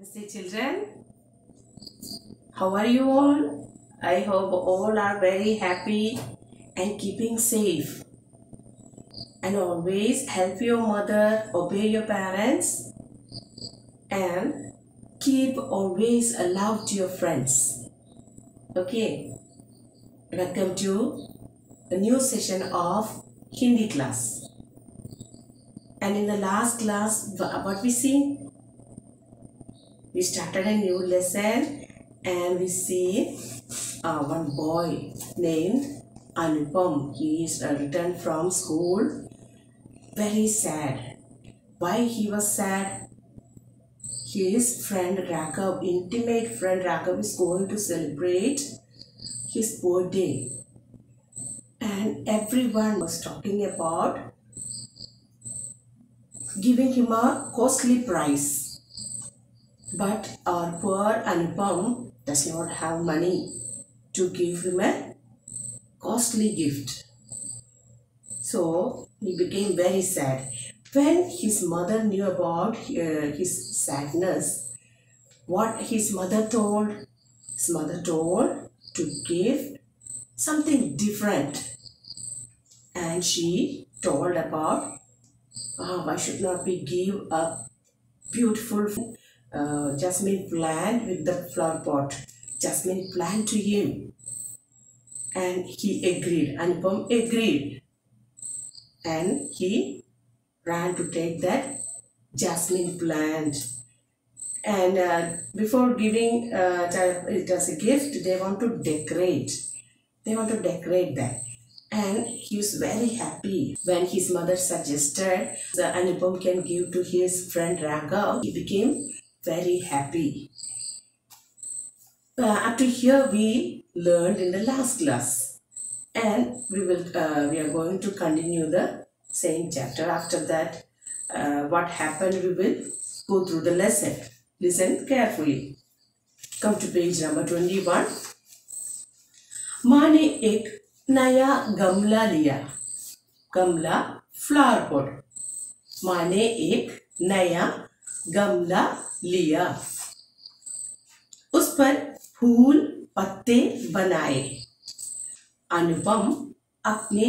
Namaste children, how are you all? I hope all are very happy and keeping safe. And always help your mother, obey your parents, and keep always a love to your friends. Okay, welcome to a new session of Hindi class. And in the last class, what we see? We started a new lesson and we see one boy named Anupam. He is returned from school very sad. Why he was sad? His friend Raghav, intimate friend Raghav, is going to celebrate his birthday. And everyone was talking about giving him a costly prize. But our poor Anupam does not have money to give him a costly gift. So he became very sad. When his mother knew about his sadness, what his mother told? His mother told to give something different. And she told about why should not we give a beautiful jasmine plant with the flower pot, jasmine plant to him. And he agreed. Anupam agreed. And he ran to take that jasmine plant. And before giving it as a gift, they want to decorate. They want to decorate that. And he was very happy when his mother suggested that Anupam can give to his friend Raghav. He became very happy. Up to here we learned in the last class, and we are going to continue the same chapter. After that, what happened, we will go through the lesson. Listen carefully. Come to page number 21. माँ ने एक नया गमला लिया. गमला flower pot. माँ ने एक नया गमला लिया. उस पर फूल पत्ते बनाए. अनुपम अपने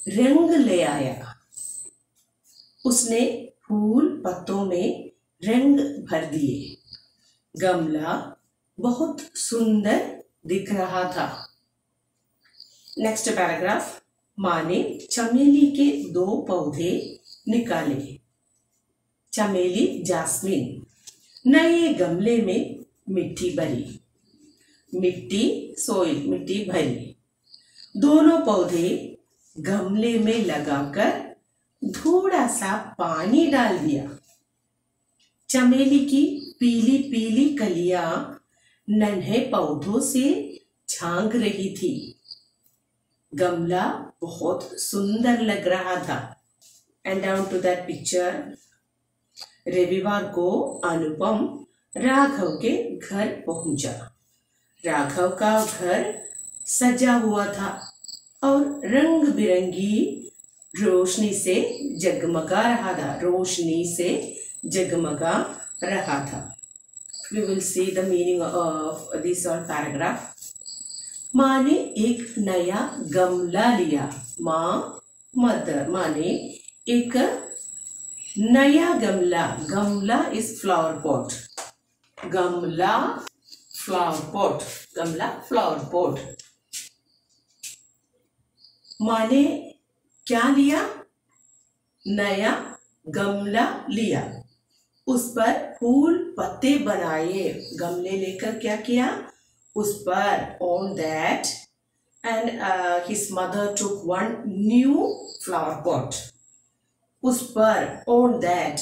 रंग ले आया. उसने फूल पत्तों में रंग भर दिए. गमला बहुत सुंदर दिख रहा था. Next paragraph. माँ ने चमेली के 2 पौधे निकाले. चमेली जास्मिन. नए गमले में मिट्टी भरी. मिट्टी सोइल, मिट्टी भरी. दोनों पौधे गमले में लगाकर थोड़ा सा पानी डाल दिया. चमेली की पीली पीली कलियां नन्हे पौधों से झांक रही थी. गमला बहुत सुंदर लग रहा था. And down to that picture. रविवार को अनुपम राघव के घर पहुंचा. राघव का घर सजा हुआ था और रंग बिरंगी रोशनी से जगमगा रहा था. रोशनी से जगमगा रहा था. We will see the meaning of this all paragraph. माँ ने एक नया गमला लिया. माँ, मदर. माँ ने एक नया गमला. गमला इज फ्लावर पॉट. गमला फ्लावर पॉट. गमला फ्लावर पॉट. माँ ने क्या लिया? नया गमला लिया. उस पर फूल पत्ते बनाए. गमले लेकर क्या किया? उस पर, on that, and his mother took one new flower pot. उस पर, on that,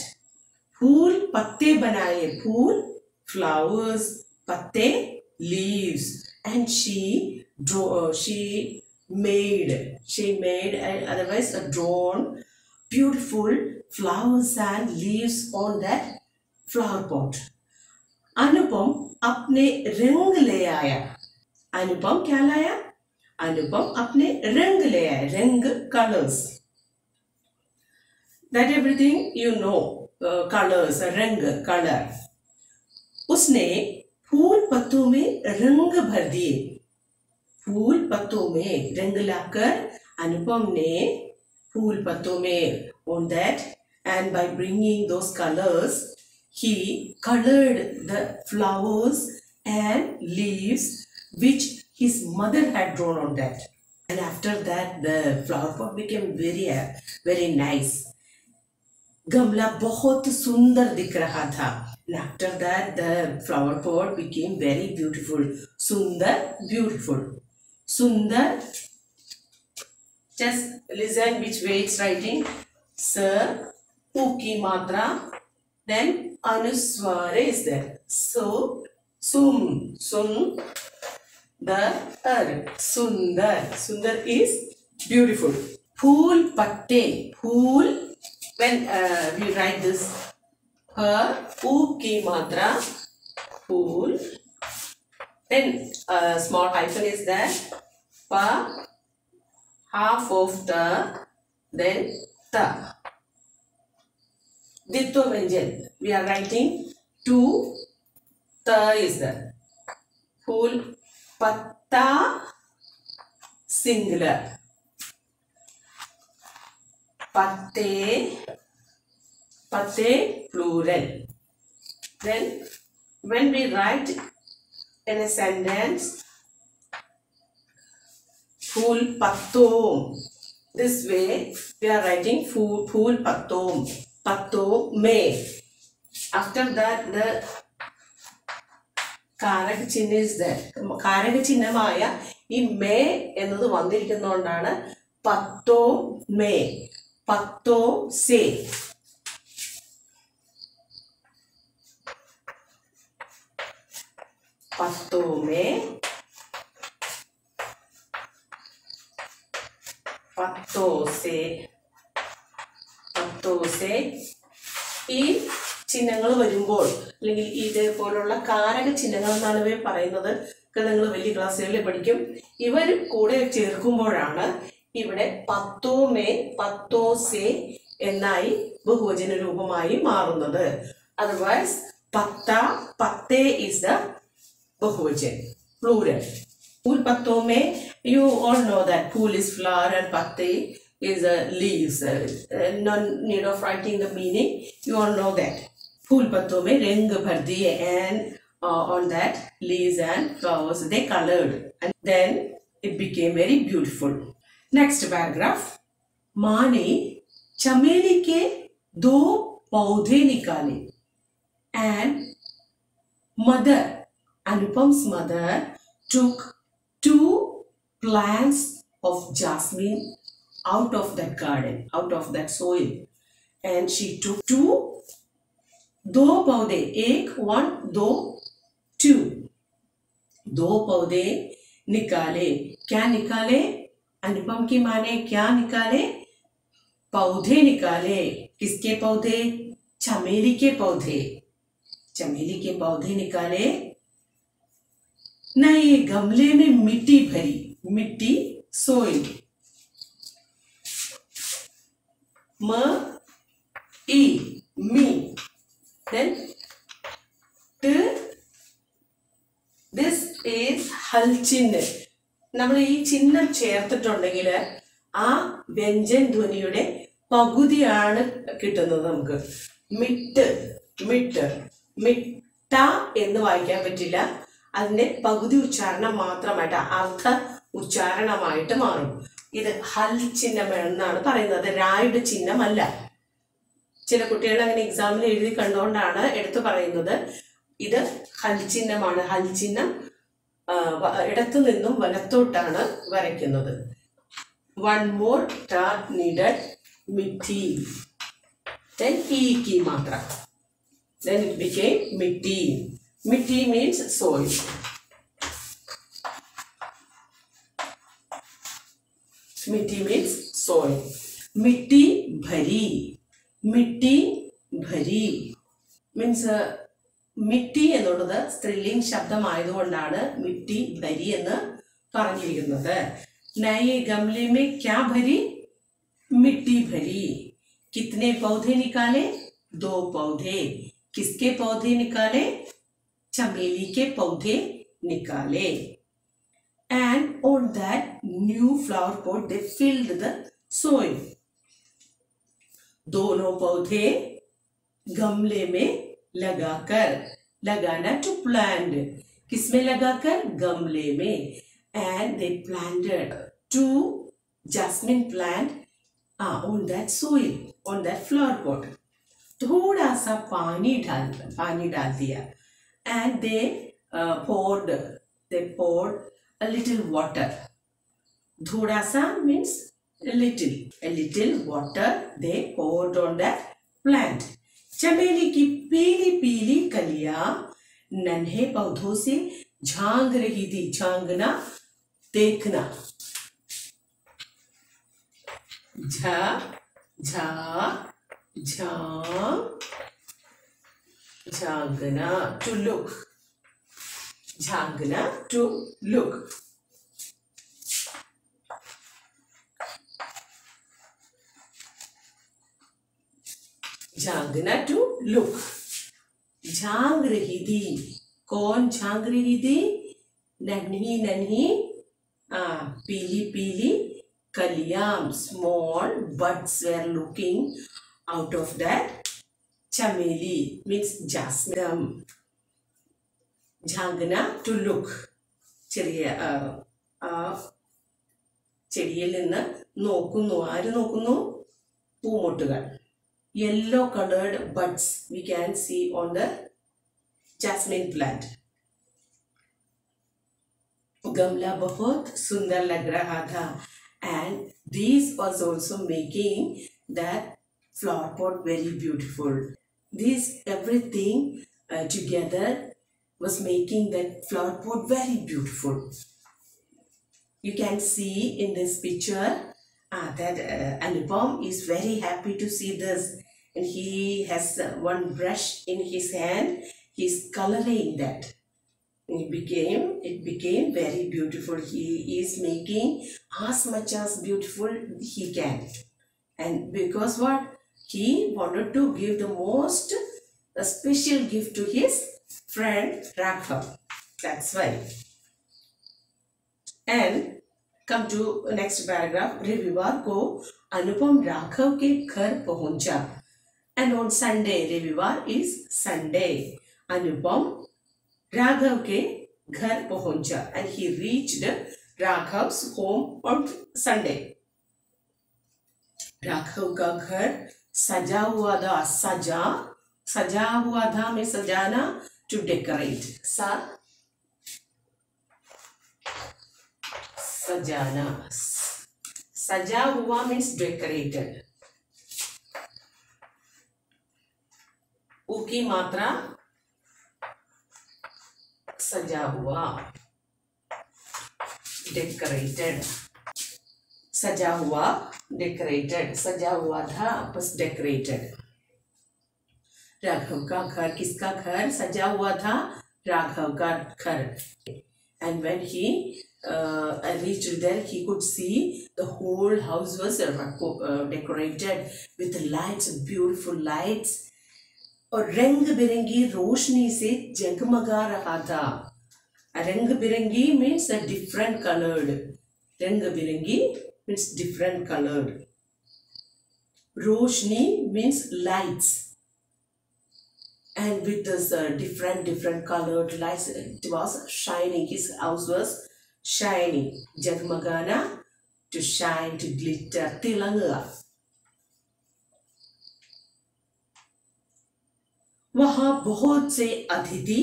फूल पत्ते बनाए. फूल, flowers, पत्ते, leaves, and she made and otherwise drawn beautiful flowers and leaves on that flower pot. अनुपम अपने रंग ले आया. अनुपम क्या लाया? अनुपम अपने रंग ले आया. रंग, colors. That everything you know. Colors, रंग, color. उसने फूल पत्तों में रंग भर दिए। फूल पत्तों में रंग लाकर अनुपम ने फूल पत्तों में on that, and by bringing those colors he colored the flowers and leaves which his mother had drawn on that. And after that the flower pot became very nice. गमला बहुत सुंदर दिख रहा था. And after that the flower pot became very beautiful. सुंदर, beautiful. सुंदर, just listen which way it's writing. Sir, u की मात्रा, then anuswar is there. So, sum, the sundar. Sundar is beautiful. Phool patte, phool. When we write this, u की मात्रा, phool. Then small hyphen is there. Pa, half of the, then ta. Ditto Vyanjan. We are writing two, ta is there. Phool patta, singular. Patte, plural. Then when we write in a sentence, फूल पत्तों, this way we are writing फूल पत्तों में. After that the कारक चिन्ह is there. कारक चिन्हമായ ഈ may എന്നത് വന്നിരിക്കുന്നതുകൊണ്ടാണ് പത്തോ may, പത്തോ സേ. പത്തോ മേ, पत्तों से ഈ ചിഹ്നങ്ങൾ വരുമ്പോൾ അല്ലെങ്കിൽ ഇതേപോലുള്ള കാരക ചിഹ്നങ്ങൾ എന്നാണ് ഇവയെ പറയുന്നത്. നിങ്ങൾ വലിയ ക്ലാസ്സുകളിൽ പഠിക്കും. ഇവർ കൂടെ ചേർക്കുമ്പോഴാണ് ഇവിടെ പത്തോ സേ എന്നായി ബഹുവചന രൂപമായി മാറുന്നത്. അതർവൈസ് പത്തേ is the बहुवचन, plural. फूल पत्तों में you all know that fool is flower and patte is leaves. No need of writing the meaning. You all know that. फूल पत्तों में रंग भर दिए and on that leaves and flowers they colored and then it became very beautiful. Next paragraph. माँ ने चमेली के 2 पौधे निकाले and mother, Anupam's mother, took 2 plants of jasmine out of that garden, out of that soil, and she took 2 पौधे, 1 2 2 पौधे निकाले. क्या निकाले? अनुपम की माँ ने क्या निकाले? पौधे निकाले. किसके पौधे? चमेली के पौधे. चमेली के पौधे निकाले. नए गमले में मिट्टी भरी. मिट्टी, soil. me. Then this is हल चिन्ह. നമ്മൾ ഈ ചിഹ്നം ചേർത്തിട്ടുണ്ടെങ്കിൽ ആ വ്യഞ്ജൻ ധ്വനിയുടെ പകുതിയാണ് കിട്ടുന്നത് നമുക്ക്. മിട്ട എന്ന് വായിക്കാൻ പറ്റില്ല. അതിന്റെ പകുതി ഉച്ചാരണം മാത്രമായിട്ട് അർത്ഥ ഉച്ചാരണമായിട്ട് മാറും. ഇത് ഹൽ ചിഹ്നം എന്നാണ് പറയുന്നത്, രായുടെ ചിഹ്നമല്ല. ചില കുട്ടികൾ അങ്ങനെ എക്സാമിൽ എഴുതി കണ്ടുകൊണ്ടാണ് എടുത്തു പറയുന്നത്. ഇത് ഹൽ ചിഹ്നമാണ്. ഹൽ ചിഹ്നം ഇടത്തു നിന്നും വലത്തോട്ടാണ് വരയ്ക്കുന്നത്. one more tar needed, mitti. Then e ki matra. Then it became mitti. Mitti means soil. Mitti means soil. Mitti bhari. Mitti bhari means mitti എന്നുള്ളത് സ്ത്രീലിംഗ ശബ്ദമായതുകൊണ്ടാണ് മിട്ടി ഭരി എന്ന് പറഞ്ഞിരിക്കുന്നത്. नए गमले में क्या भरी? मिट्टी भरी. कितने पौधे निकाले? 2 पौधे. किसके पौधे निकाले? चमेली के पौधे निकाले. And on that new flower pot they filled the soil. दोनों पौधे गमले में लगाकर, लगाना to plant, किसमें लगाकर, गमले में. And they planted 2 jasmine plant on that soil, on that flower pot. थोड़ा सा पानी डाल दिया. And they poured a little water. थोड़ा सा means a little water they poured on that plant. चमेली की पीली पीली कलियां नन्हे पौधों से झांग रही थी. झांगना, देखना. झांगना to look. झांगना to look. झांगना टू लुक. झांग रही थी. कौन झांग रही थी? नन्ही नन्ही पीली पीली कलियां. Small buds were looking out of that chameli means jasmine. झांगना टू लुक. ചെടിയിൽ നിന്ന് നോക്കുന്നു. ആര് നോക്കുന്നു? Poomottukal. Yellow colored buds we can see on the jasmine plant. गमला बहुत सुंदर लग रहा था. And these was also making that flower pot very beautiful. These everything together was making that flower pot very beautiful. You can see in this picture that Anupam is very happy to see this, and he has one brush in his hand. He's coloring that. It became very beautiful. He is making as much as beautiful he can, and because what he wanted to give a special gift to his friend Raghav. That's why. And come to next paragraph. रविवार को अनुपम राघव के घर पहुंचा. And on Sunday, रविवार is Sunday. अनुपम राघव के घर पहुंचा. And he reached Raghav's home on Sunday. Raghav का घर सजा हुआ था. सजा हुआ था में सजाना to decorate. सजाना. सजा हुआ means decorated. ऊ की मात्रा सजा हुआ. decorated. सजा हुआ decorated. सजा हुआ था बस decorated. राघव का घर. किसका घर सजा हुआ था? राघव का घर. And when he reached there, he could see the whole house was decorated with lights, beautiful lights. और रंग बिरंगी रोशनी से जगमगा रहा था. रंग बिरंगी means a different colored. रंग बिरंगी means different colored. Roshni means lights. And with this different colored lights, it was shining. His house was shining. Jagmagana, to shine, to glitter, tilanga. वहां बहुत से अतिथि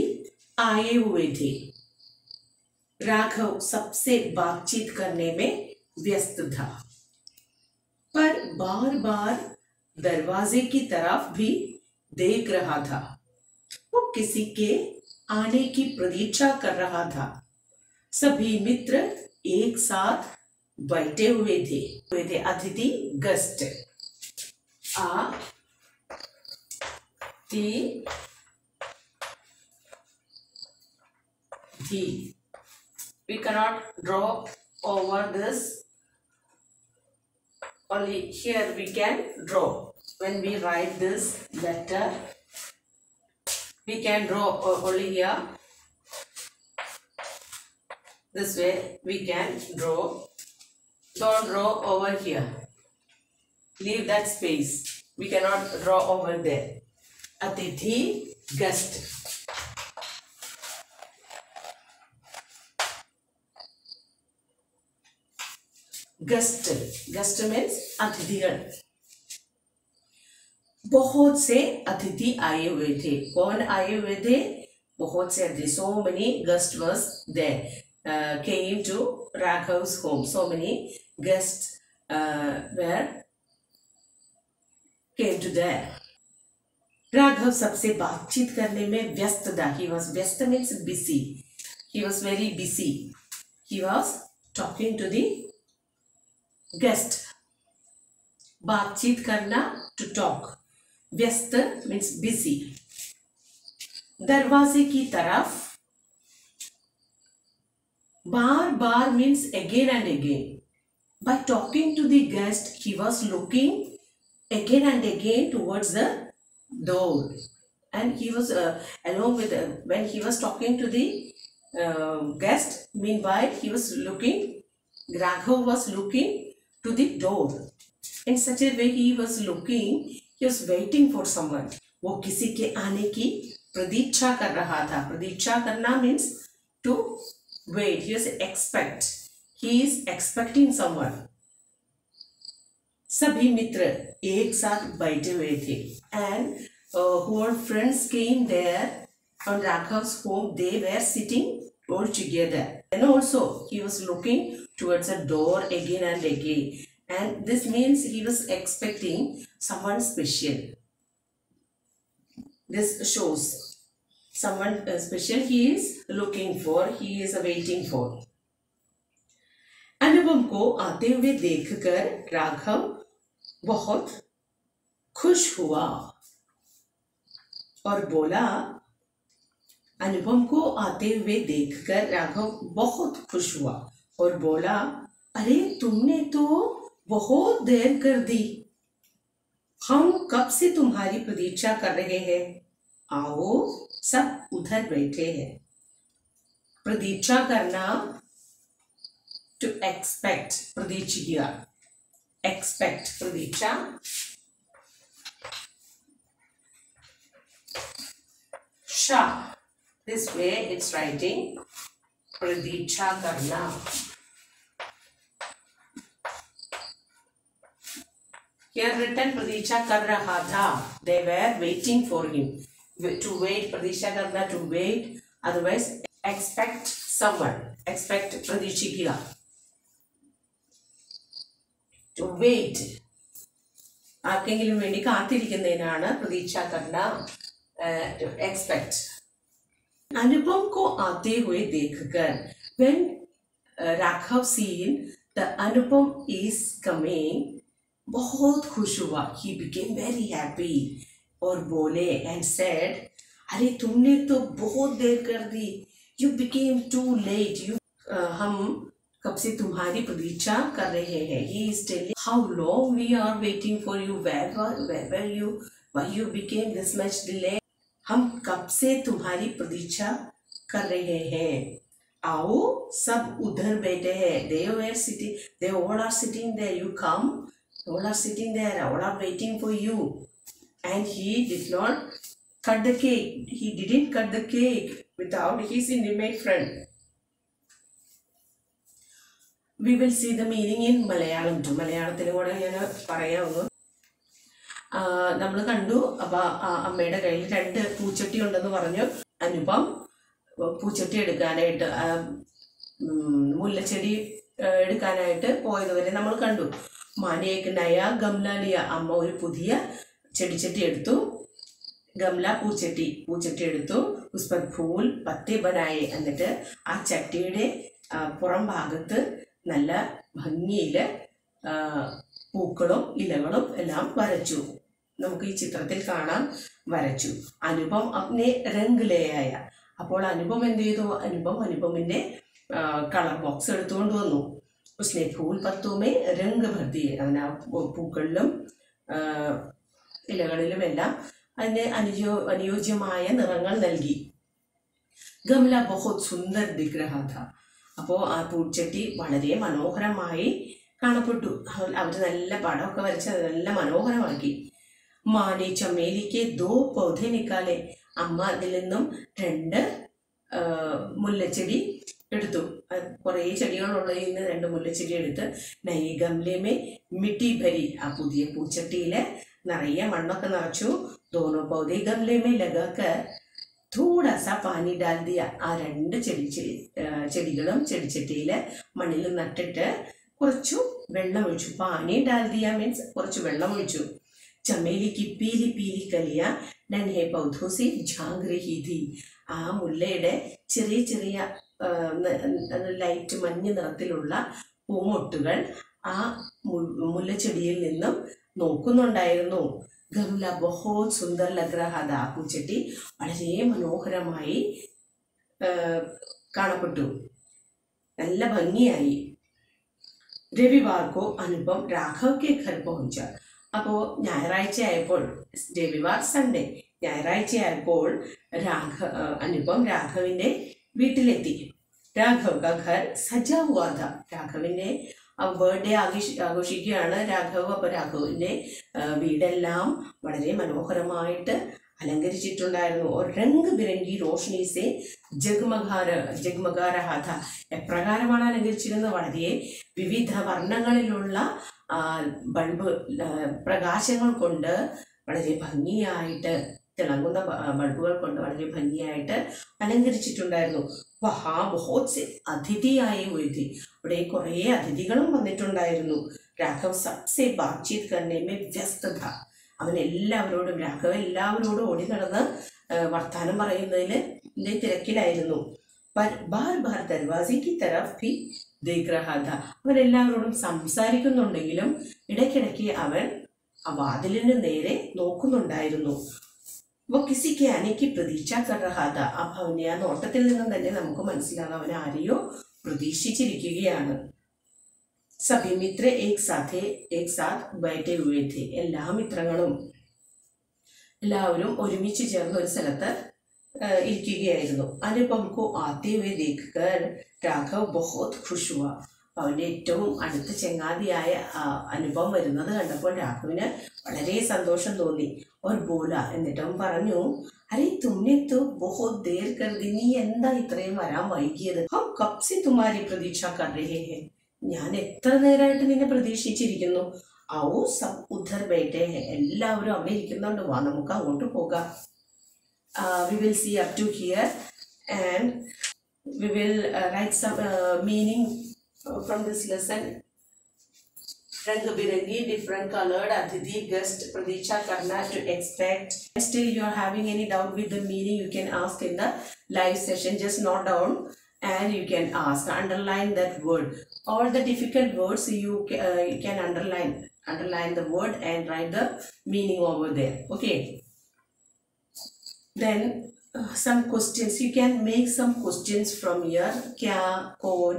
आए हुए थे. राघव सबसे बातचीत करने में व्यस्त था, पर बार बार दरवाजे की तरफ भी देख रहा था. वो किसी के आने की प्रतीक्षा कर रहा था. सभी मित्र एक साथ बैठे हुए थे. अतिथि guest. We cannot draw over this. Only here we can draw. When we write this letter, we can draw only here. This way we can draw. Don't draw over here. Leave that space. We cannot draw over there. Atithi, guest. Guest. Guest means अतिथिगण. बहुत से अतिथि आए हुए थे. कौन आए हुए थे? बहुत से अतिथि. So many guests was there. Came to Raghav's home. So many guests came to there. Raghav सबसे बातचीत करने में व्यस्त था. He was व्यस्त means busy. He was very busy. He was talking to the guest. बातचीत करना, to talk. व्यस्त means busy. दरवाजे की तरफ. बार बार means again and again. By talking to the guest, he was looking again and again towards the door, and he was along with when he was talking to the guest. Meanwhile, he was looking. Raghav was looking to the door. In such a way, he was looking. He was waiting for someone. वो किसी के आने की प्रतीक्षा कर रहा था. प्रतीक्षा करना means to wait. He was expect. He is expecting someone. सभी मित्र एक साथ बैठे हुए थे. And whole friends came there on Raghav's home. They were sitting all together. And also he was looking towards a door again and again. And this means he was expecting someone special. This shows someone special he is looking for, he is waiting for. अनुपम को आते हुए देखकर राघव बहुत खुश हुआ और बोला. अनुपम को आते हुए देखकर राघव बहुत खुश हुआ और बोला, अरे तुमने तो बहुत देर कर दी. हम कब से तुम्हारी प्रतीक्षा कर रहे हैं. आओ सब उधर बैठे हैं. प्रतीक्षा करना, to expect. Pratiksha, expect. Pratiksha. Sha. This way it's writing प्रतीक्षा करना. Here written प्रतीक्षा कर रहा था. They were waiting for him. To wait, प्रतीक्षा करना, to wait. Otherwise, expect someone. Expect Pratiksha. To wait. ആർക്കെങ്കിലും വേണ്ടി കാത്തിരിക്കുന്നതിനാണ് പ്രതീക്ഷ करना. To expect. अनुपम को आते हुए देखकर, when Raghav seen the Anupam is coming, बहुत खुश हुआ. He became very happy और बोले and said, अरे तुमने तो बहुत देर कर दी. You became too late. हम कब से तुम्हारी प्रतीक्षा कर रहे हैं. He is telling how long we are waiting for you. Where were you? Why you became this much delay? हम कब से तुम्हारी प्रतीक्षा कर रहे हैं. आओ सब उधर बैठे हैं. They were sitting. They all are sitting there. You come. All are sitting there. All are waiting for you. And he did not cut the cake. He didn't cut the cake without his intimate friend. We will see the meaning in Malayalam too. മലയാളത്തിലും കൂടെ ഞാൻ പറയാവുന്നു. നമ്മൾ കണ്ടു. അപ്പോൾ അമ്മയുടെ കയ്യിൽ 2 പൂച്ചട്ടി ഉണ്ടെന്ന് പറഞ്ഞു. അനുപം പൂച്ചട്ടി എടുക്കാനായിട്ട്, മുല്ലച്ചെടി എടുക്കാനായിട്ട് പോയതുവരെ നമ്മൾ കണ്ടു. മാനേക്ക് നയ ഗംലാലിയ, അമ്മ ഒരു പുതിയ ചെടിച്ചട്ടി എടുത്തു. ഗംല പൂച്ചട്ടി എടുത്തു. ഉസ്പർ ഫൂൽ പത്തെ ബനായെ, എന്നിട്ട് ആ ചട്ടിയുടെ പുറം ഭാഗത്ത് നല്ല ഭംഗിയിൽ പൂക്കളും ഇലകളും എല്ലാം വരച്ചു. നമുക്ക് ഈ ചിത്രത്തിൽ കാണാം, വരച്ചു. അനുപം അപ്നെ രംഗ് ലേയായ. അപ്പോൾ അനുപം എന്ത് ചെയ്തു? അനുപമിന്റെ കളർ ബോക്സ് എടുത്തുകൊണ്ട് വന്നു. ഉസ്നെ ഫൂൽ പത്തുമേ രംഗ് ഭർത്തി, അങ്ങനെ പൂക്കളിലും ഇലകളിലുമെല്ലാം അതിന് അനുയോജ്യമായ നിറങ്ങൾ നൽകി. ഗംല ബഹുത് സുന്ദർ ദിഖ് രഹാ ഥാ. അപ്പോൾ ആ പൂച്ചട്ടി വളരെ മനോഹരമായി കാണപ്പെട്ടു. അവർ നല്ല പടമൊക്കെ വരച്ച് നല്ല മനോഹരമാക്കി. മാനെ ചമേലിക്ക് 2 പൗധെ നിക്കാലെ. അമ്മ അതിൽ നിന്നും 2 മുല്ലച്ചെടി എടുത്തു. കുറേ ചെടികളുള്ളതിൽ നിന്ന് 2 മുല്ലച്ചെടി എടുത്ത് നയി ഗംലേ മിട്ടി ഭരി. ആ പുതിയ പൂച്ചട്ടിയിൽ നിറയെ മണ്ണൊക്കെ നിറച്ചു. ദോനോ പൗധെ ഗംലേ ലഗാക്കർ थोड़ा सा पानी डाल दिया. ആ 2 ചെടികളും ചെടിച്ചട്ടിയിൽ മണ്ണിൽ നട്ടിട്ട് കുറച്ചു വെള്ളം ഒഴിച്ചു. പാനി ഡാൽ ദിയ മീൻസ് കുറച്ച് വെള്ളം ഒഴിച്ചു. चमेली की पीली पीली कलियां नन्हे पौधों से झांक रही थी. ആ മുല്ലയുടെ ചെറിയ ചെറിയ ലൈറ്റ് മഞ്ഞ നിറത്തിലുള്ള പൂമൊട്ടുകൾ ആ മുല്ലച്ചെടിയിൽ നിന്നും നോക്കുന്നുണ്ടായിരുന്നു. ഗംല ബഹുത് സുന്ദർ ലഗ് രഹാ താ. പൂച്ചട്ടി വളരെ മനോഹരമായി കാണപ്പെട്ടു, നല്ല ഭംഗിയായി. രവിവാർ കോ അനുപം രാഘവ് കെ ഘർ പहुंचा. അപ്പോൾ ഞായറാഴ്ചയായപ്പോൾ, രവിവാർ സൺഡേ, ഞായറാഴ്ചയായപ്പോൾ അനുപം രാഘവിൻ്റെ വീട്ടിലെത്തി. രാഘവ് കാ ഘർ സജാ ഹുവാ താ. രാഘവിൻ്റെ ബർത്ത്ഡേ ആഘോഷിക്കുകയാണ് രാഘവ്. അപ്പോൾ രാഘവിൻ്റെ വീടെല്ലാം വളരെ മനോഹരമായിട്ട് അലങ്കരിച്ചിട്ടുണ്ടായിരുന്നു. और रंग बिरंगी रोशनी से जगमगा रहा था. എപ്രകാരമാണ് അലങ്കരിച്ചിരുന്നത്? വളരെ വിവിധ വർണ്ണങ്ങളിലുള്ള ബൾബ് പ്രകാശങ്ങൾ കൊണ്ട് വളരെ ഭംഗിയായിട്ട്, തിളങ്ങുന്ന ബൾബുകൾ കൊണ്ട് വളരെ ഭംഗിയായിട്ട് അലങ്കരിച്ചിട്ടുണ്ടായിരുന്നു. വഹാ ബഹുത് സെ അതിഥിയായി ഉയർത്തി. അവിടെ കുറേ അതിഥികളും വന്നിട്ടുണ്ടായിരുന്നു. രാഘവ് സബ്സെ ബാത്ചീത് കർനെ മേ വ്യസ്ത ഥാ. അവൻ രാഘവ് എല്ലാവരോടും ഓടി നടന്ന് വർത്താനം പറയുന്നതിൽ തിരക്കിലായിരുന്നു. ബാർ ബാർ ദർവാസെ കി തരഫ് ഭി ദേഖ് രഹാ ഥാ. അവൻ എല്ലാവരോടും സംസാരിക്കുന്നുണ്ടെങ്കിലും ഇടയ്ക്കിടയ്ക്ക് അവൻ ആ വാതിലിന് നേരെ നോക്കുന്നുണ്ടായിരുന്നു. वो किसी के आने की प्रतीक्षा कर रहा था. अब അവനെ ആ നോട്ടത്തിൽ നിന്നും തന്നെ നമുക്ക് മനസ്സിലാകാം അവൻ ആരെയോ പ്രതീക്ഷിച്ചിരിക്കുകയാണ്. സഭി മിത്ര एक साथ बैठे हुए थे. എല്ലാ മിത്രങ്ങളും എല്ലാവരും ഒരുമിച്ച് ചേർന്ന് ഒരു സ്ഥലത്ത് ഇരിക്കുകയായിരുന്നു. അനുപം കോ ആते हुए देखकर രാഘവ് बहुत खुश हुआ. അവൻ്റെ ഏറ്റവും അടുത്ത ചങ്ങാതിയായ അനുപം വരുന്നത് കണ്ടപ്പോൾ രാഘവിന് വളരെ സന്തോഷം തോന്നി. और बोला, എന്നിട്ട് അവൻ പറഞ്ഞു, അരെ തുമ്നെ തോ बहुत देर कर दी. നീ എന്താ ഇത്രയും വരാൻ വൈകിയത്? हम कब से तुम्हारी प्रतीक्षा कर रहे हैं. ഞാൻ എത്ര നേരമായിട്ട് നിന്നെ പ്രതീക്ഷിച്ചിരിക്കുന്നു. ഔ സബ് ഉധർ ബൈഠേ ഹെ. എല്ലാവരും അവിടെ ഇരിക്കുന്നുണ്ട്, വാ നമുക്ക് അങ്ങോട്ട് പോകാം. We will see up to here and we will write some meaning from this lesson. रंग बिरंगी, different colored, अतिथि, guest, प्रतीक्षा करना, to expect. Still you are having any doubt with the meaning, you can ask in the live session. Just note down and you can ask. Underline that word. All the difficult words you can underline the word and write the meaning over there. Okay. Then some questions. You can make some questions from here. Kya, kaun,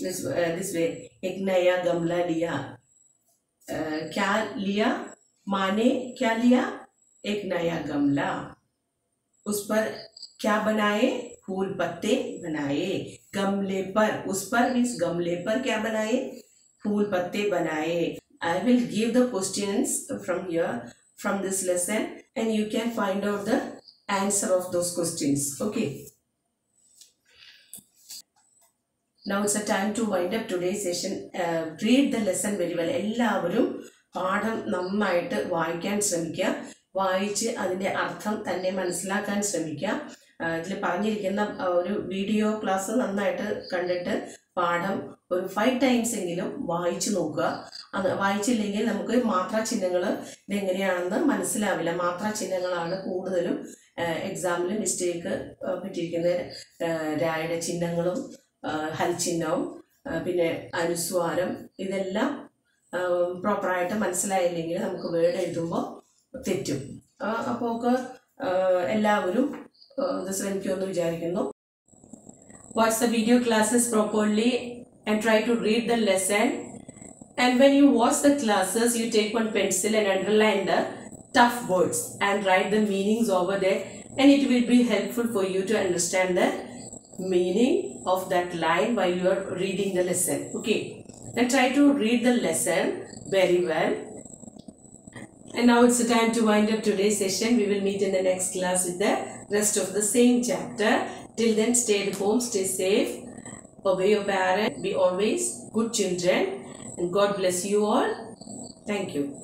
this way. एक नया गमला लिया. क्या लिया? माने क्या लिया? एक नया गमला. उस पर क्या बनाए? फूल पत्ते बनाए. गमले पर, उस पर मीन्स गमले पर क्या बनाए? फूल पत्ते बनाए. I will give the questions from here, from this lesson, and you can find out the answer of those questions. Okay. Now it's a time to wind up today's session. Read the lesson very well. എല്ലാവരും പാഠം നന്നായിട്ട് വായിക്കാൻ ശ്രമിക്കുക. വായിച്ച് അതിൻ്റെ അർത്ഥം തന്നെ മനസ്സിലാക്കാൻ ശ്രമിക്കുക. ഇതിൽ പറഞ്ഞിരിക്കുന്ന ഒരു വീഡിയോ ക്ലാസ് നന്നായിട്ട് കണ്ടിട്ട് പാഠം ഒരു 5 times എങ്കിലും വായിച്ചു നോക്കുക. അത് വായിച്ചില്ലെങ്കിൽ നമുക്ക് മാത്രാ ചിഹ്നങ്ങൾ ഇതെങ്ങനെയാണെന്ന് മനസ്സിലാവില്ല. മാത്രാ ചിഹ്നങ്ങളാണ് കൂടുതലും എക്സാമിൽ മിസ്റ്റേക്ക് പറ്റിയിരിക്കുന്നത്. രായുടെ ചിഹ്നങ്ങളും ഹൽചിഹ്നവും പിന്നെ അനുസ്വാരം ഇതെല്ലാം പ്രോപ്പറായിട്ട് മനസ്സിലായില്ലെങ്കിൽ നമുക്ക് വേർഡ് എഴുതുമ്പോൾ തെറ്റും. അപ്പോൾ എല്ലാവരും ഇത് ശ്രമിക്കുമെന്ന് വിചാരിക്കുന്നു. Watch the video classes properly and try to read the lesson. And when you watch the classes, you take one pencil and underline the tough words and write the meanings over there, and it will be helpful for you to understand the meaning of that line while you are reading the lesson. Okay, then try to read the lesson very well. And now it's the time to wind up today's session. We will meet in the next class with the rest of the same chapter. Till then, stay at home, stay safe, obey your parents, be always good children, and God bless you all. Thank you.